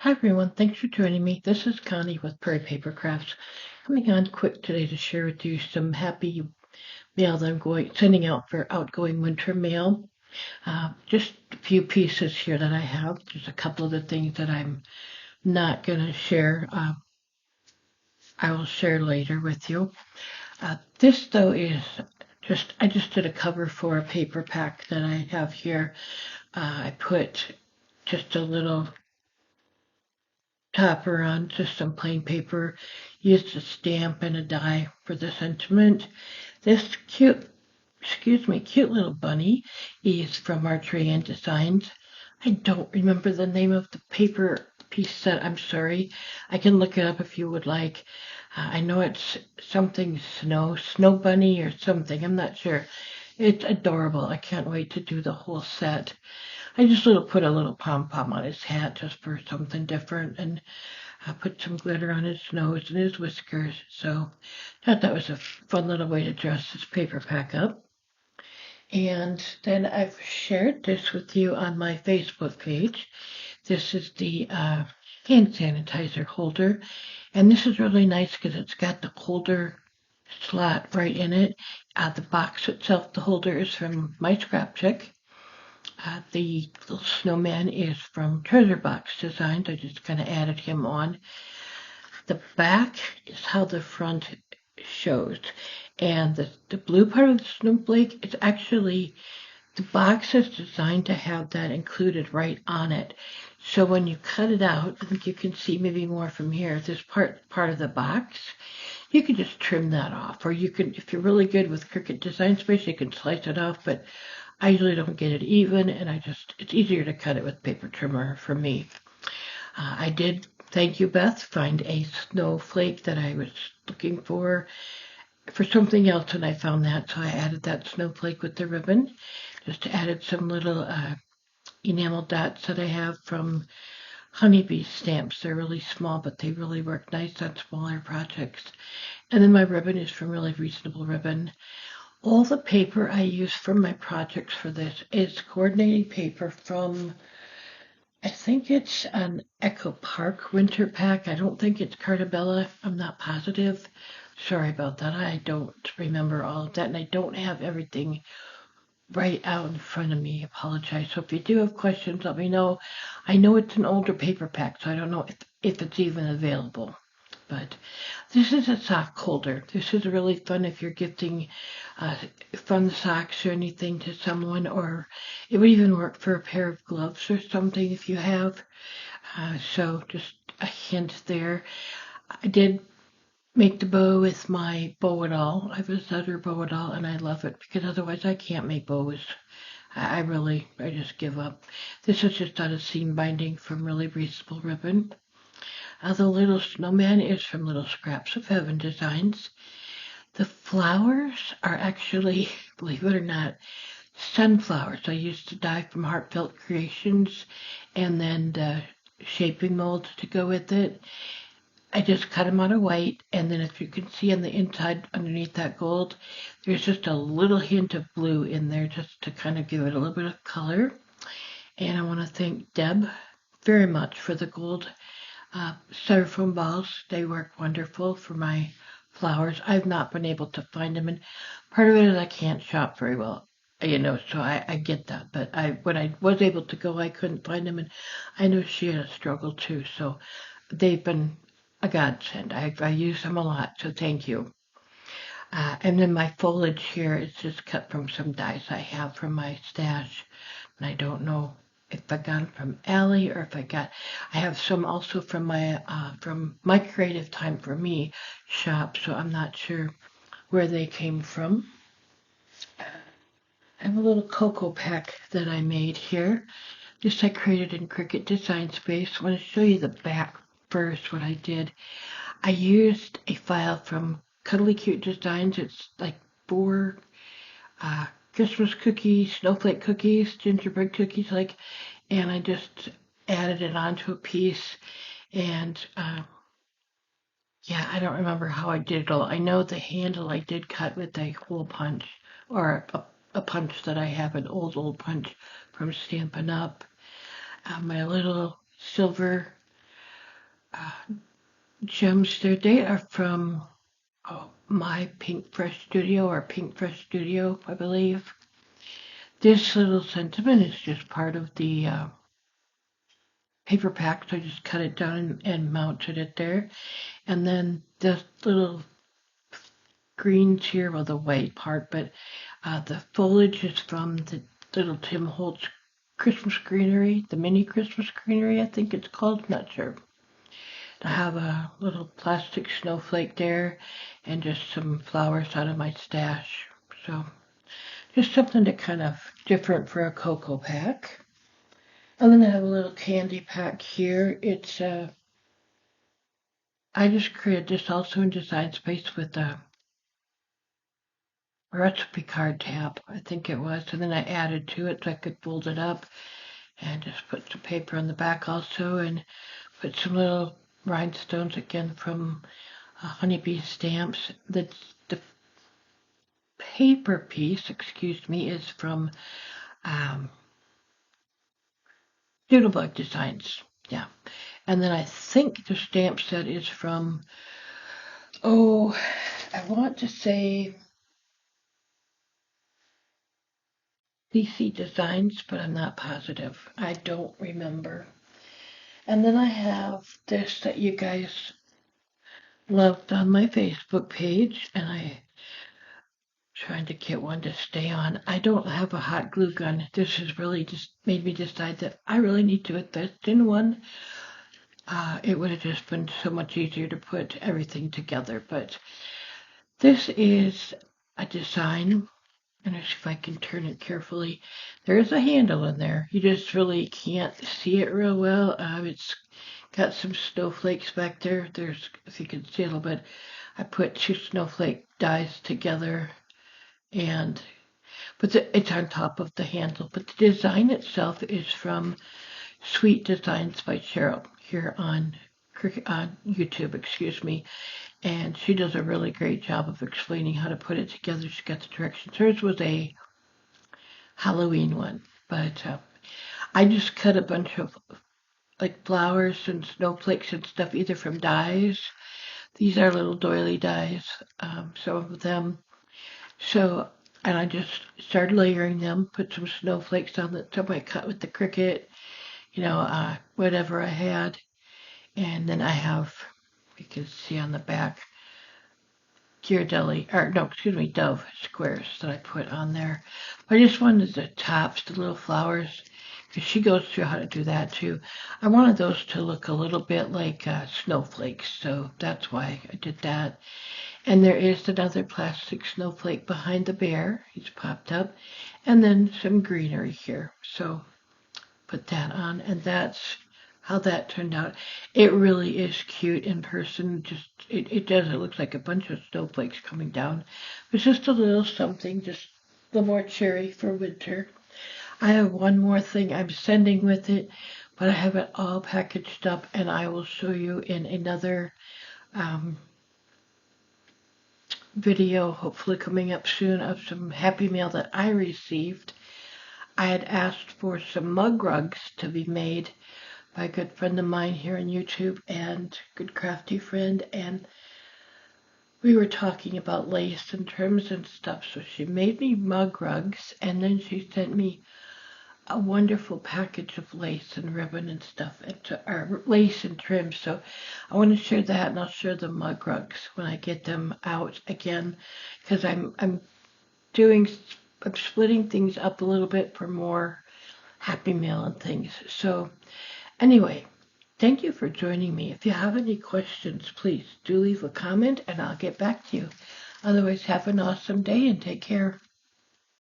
Hi everyone, thanks for joining me. This is Connie with Prairie Paper Crafts. Coming on quick today to share with you some happy mail that I'm sending out for outgoing winter mail. Just a few pieces here that I have. There's a couple of the things that I'm not going to share. I will share later with you. This though is I just did a cover for a paper pack that I have here. I put just a little topper on just some plain paper, used a stamp and a die for the sentiment. This cute little bunny is from Marjorie and Designs. I don't remember the name of the paper piece set. I'm sorry. I can look it up if you would like. I know it's something snow bunny or something. I'm not sure. It's adorable. I can't wait to do the whole set. I just put a little pom-pom on his hat just for something different, and I put some glitter on his nose and his whiskers. So I thought that was a fun little way to dress this paper pack up. And then I've shared this with you on my Facebook page. This is the hand sanitizer holder. And this is really nice because it's got the holder slot right in it. The box itself, the holder is from my scrap chick. The little snowman is from Treasure Box Designs. I just kind of added him on. The back is how the front shows. And the blue part of the snowflake is actually, the box is designed to have that included right on it. So when you cut it out, I think you can see maybe more from here, this part of the box, you can just trim that off. Or you can, if you're really good with Cricut Design Space, you can slice it off, but I usually don't get it even, and it's easier to cut it with paper trimmer for me. I did, thank you, Beth, find a snowflake that I was looking for something else, and I found that, so I added that snowflake with the ribbon. Just added some little enamel dots that I have from honeybee stamps. They're really small, but they really work nice on smaller projects. And then my ribbon is from Really Reasonable Ribbon. All the paper I use for my projects for this is coordinating paper from, I think it's an Echo Park winter pack. I don't think it's Cartabella. I'm not positive. Sorry about that. I don't remember all of that, and I don't have everything right out in front of me. Apologize. So if you do have questions, let me know. I know it's an older paper pack, so I don't know if it's even available. But this is a sock holder. This is really fun if you're gifting fun socks or anything to someone, or it would even work for a pair of gloves or something if you have. So just a hint there. I did make the bow with my bow and all. I have a Sutter bow and all, and I love it because otherwise I can't make bows. I just give up. This is just on a seam binding from Really Reasonable Ribbon. The little snowman is from Little Scraps of Heaven Designs. The flowers are actually, believe it or not, sunflowers. I used to dye from Heartfelt Creations and then the shaping molds to go with it. I just cut them out of white, and then if you can see on the inside underneath that gold, there's just a little hint of blue in there just to kind of give it a little bit of color. And I want to thank Deb very much for the gold styrofoam balls. They work wonderful for my flowers. I've not been able to find them, and part of it is I can't shop very well, so I get that. But when I was able to go, I couldn't find them, and I know she had a struggle too. So they've been a godsend. I use them a lot, so thank you. And then my foliage here is just cut from some dies I have from my stash, and I don't know if I got them from Allie or if I have some also from my Creative Time for Me shop, so I'm not sure where they came from. I have a little cocoa pack that I made here. This I created in Cricut Design Space. I want to show you the back first, what I did. I used a file from Cuddly Cute Designs. It's like 4 Christmas cookies, snowflake cookies, gingerbread cookies, and I just added it onto a piece. And yeah, I don't remember how I did it all. I know the handle I did cut with a hole punch, or a punch that I have, an old punch from Stampin' Up. My little silver gems there. They are from my Pink Fresh Studio, or Pink Fresh Studio, I believe. This little sentiment is just part of the paper pack, so I just cut it down and mounted it there. And then the little greens here, well, the white part, but the foliage is from the little Tim Holtz Christmas greenery, the mini Christmas greenery, I think it's called, not sure. I have a little plastic snowflake there and just some flowers out of my stash. So just something to kind of different for a cocoa pack. And then I have a little candy pack here. It's I just created this also in Design Space with a recipe card tab, I think it was, and then I added to it so I could fold it up and just put some paper on the back also, and put some little rhinestones again from Honeybee Stamps. The paper piece, excuse me, is from Doodlebug Designs. Yeah. And then I think the stamp set is from, I want to say CC Designs, but I'm not positive. I don't remember. And then I have this that you guys loved on my Facebook page, and I trying to get one to stay on. I don't have a hot glue gun. This has really just made me decide that I really need to invest in one. It would have just been so much easier to put everything together. But this is a design, and if I can turn it carefully, there's a handle in there. You just really can't see it real well. It's got some snowflakes back there. There's, if you can see a little bit, I put 2 snowflake dies together, but it's on top of the handle. But the design itself is from Sweet Designs by Cheryl here on YouTube, excuse me. And she does a really great job of explaining how to put it together. She got the directions. Hers was a Halloween one, but I just cut a bunch of like flowers and snowflakes and stuff, either from dies. These are little doily dies, some of them. So, and I just started layering them, put some snowflakes on the some I cut with the Cricut, whatever I had. And then I have, you can see on the back, Dove squares that I put on there. But I just wanted the tops, the little flowers, because she goes through how to do that too. I wanted those to look a little bit like snowflakes, so that's why I did that. And there is another plastic snowflake behind the bear. He's popped up. And then some greenery here. So put that on, and that's how that turned out. It really is cute in person. Just it does. It looks like a bunch of snowflakes coming down. It's just a little something, just a little more cheery for winter. I have one more thing I'm sending with it, but I have it all packaged up, and I will show you in another video, hopefully coming up soon, of some Happy Mail that I received. I had asked for some mug rugs to be made by a good friend of mine here on YouTube and good crafty friend, and we were talking about lace and trims and stuff, so she made me mug rugs, and then she sent me a wonderful package of lace and ribbon and stuff, or lace and trim. So I want to share that, and I'll share the mug rugs when I get them out again, because I'm splitting things up a little bit for more Happy Mail and things. So anyway, thank you for joining me. If you have any questions, please do leave a comment and I'll get back to you. Otherwise, have an awesome day and take care.